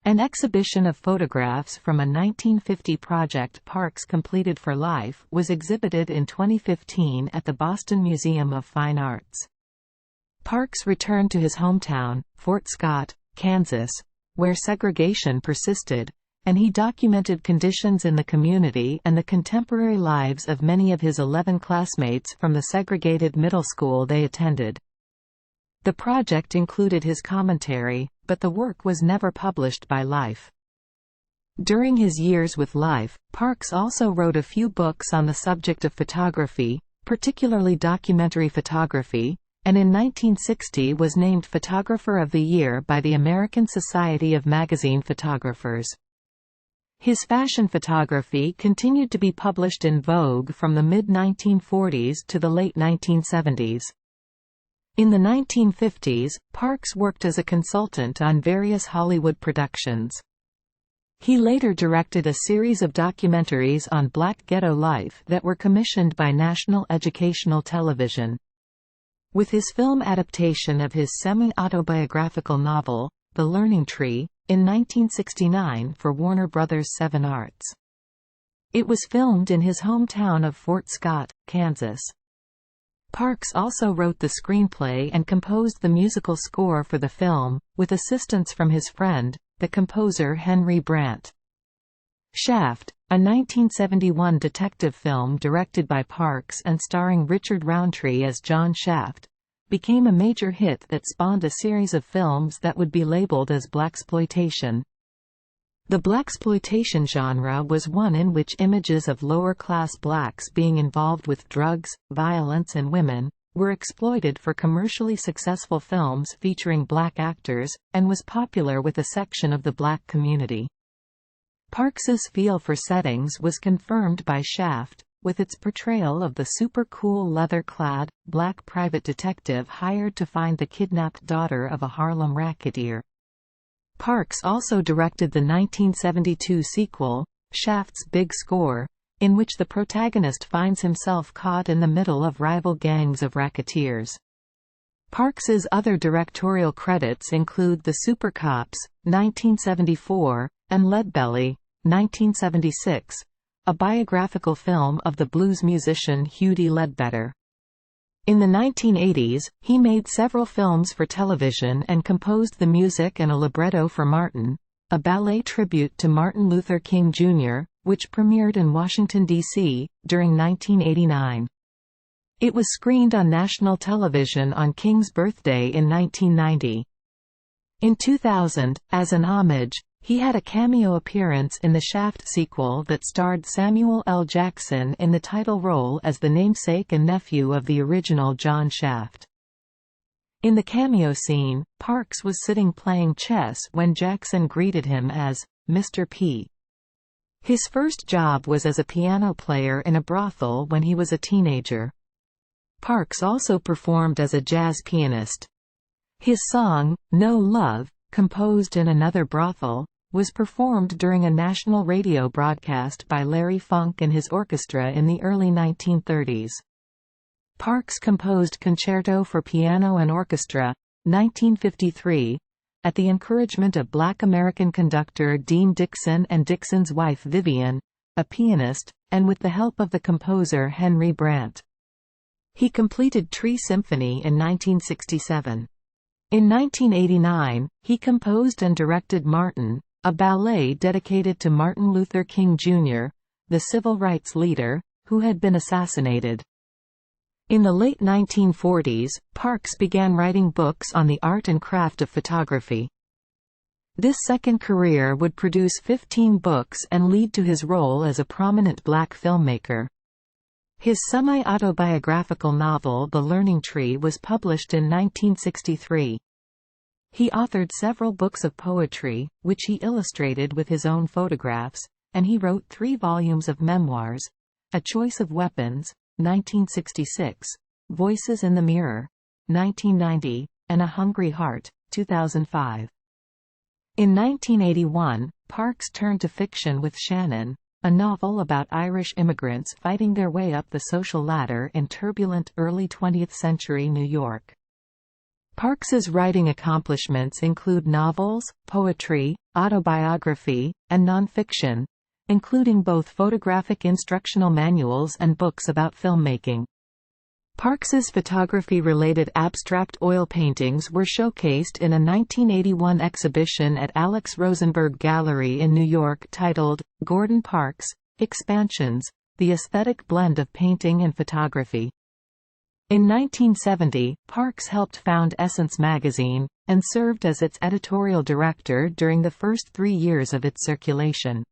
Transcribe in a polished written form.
An exhibition of photographs from a 1950 project Parks completed for life was exhibited in 2015 at the Boston Museum of Fine Arts. Parks returned to his hometown, Fort Scott, Kansas, where segregation persisted, and he documented conditions in the community and the contemporary lives of many of his 11 classmates from the segregated middle school they attended. The project included his commentary, but the work was never published by Life. During his years with Life, Parks also wrote a few books on the subject of photography, particularly documentary photography, and in 1960 was named Photographer of the Year by the American Society of Magazine Photographers. His fashion photography continued to be published in Vogue from the mid-1940s to the late 1970s. In the 1950s, Parks worked as a consultant on various Hollywood productions. He later directed a series of documentaries on Black ghetto life that were commissioned by National Educational Television. With his film adaptation of his semi-autobiographical novel, The Learning Tree, in 1969 for Warner Bros. 7 Arts. It was filmed in his hometown of Fort Scott, Kansas. Parks also wrote the screenplay and composed the musical score for the film, with assistance from his friend, the composer Henry Brant. Shaft, a 1971 detective film directed by Parks and starring Richard Roundtree as John Shaft, became a major hit that spawned a series of films that would be labeled as blaxploitation. The blaxploitation genre was one in which images of lower-class blacks being involved with drugs, violence and women, were exploited for commercially successful films featuring black actors, and was popular with a section of the black community. Parks's feel for settings was confirmed by Shaft, with its portrayal of the super-cool leather-clad, black private detective hired to find the kidnapped daughter of a Harlem racketeer. Parks also directed the 1972 sequel, Shaft's Big Score, in which the protagonist finds himself caught in the middle of rival gangs of racketeers. Parks's other directorial credits include The Super Cops, 1974, and Leadbelly, 1976, a biographical film of the blues musician Hughie Ledbetter. In the 1980s, he made several films for television and composed the music and a libretto for Martin, a ballet tribute to Martin Luther King Jr., which premiered in Washington, D.C., during 1989. It was screened on national television on King's birthday in 1990. In 2000, as an homage, he had a cameo appearance in the Shaft sequel that starred Samuel L. Jackson in the title role as the namesake and nephew of the original John Shaft. In the cameo scene, Parks was sitting playing chess when Jackson greeted him as Mr. P. His first job was as a piano player in a brothel when he was a teenager. Parks also performed as a jazz pianist. His song, No Love, composed in another brothel, was performed during a national radio broadcast by Larry Funk and his orchestra in the early 1930s. Parks composed Concerto for Piano and Orchestra, 1953, at the encouragement of Black American conductor Dean Dixon and Dixon's wife Vivian, a pianist, and with the help of the composer Henry Brant. He completed Tree Symphony in 1967. In 1989, he composed and directed Martin, a ballet dedicated to Martin Luther King Jr., the civil rights leader, who had been assassinated. In the late 1940s, Parks began writing books on the art and craft of photography. This second career would produce 15 books and lead to his role as a prominent black filmmaker. His semi-autobiographical novel The Learning Tree was published in 1963. He authored several books of poetry, which he illustrated with his own photographs, and he wrote 3 volumes of memoirs, A Choice of Weapons, 1966, Voices in the Mirror, 1990, and A Hungry Heart, 2005. In 1981, Parks turned to fiction with Shannon, a novel about Irish immigrants fighting their way up the social ladder in turbulent early 20th century New York. Parks's writing accomplishments include novels, poetry, autobiography, and nonfiction, including both photographic instructional manuals and books about filmmaking. Parks's photography-related abstract oil paintings were showcased in a 1981 exhibition at Alex Rosenberg Gallery in New York titled, Gordon Parks, Expansions, The Aesthetic Blend of Painting and Photography. In 1970, Parks helped found Essence magazine, and served as its editorial director during the first 3 years of its circulation.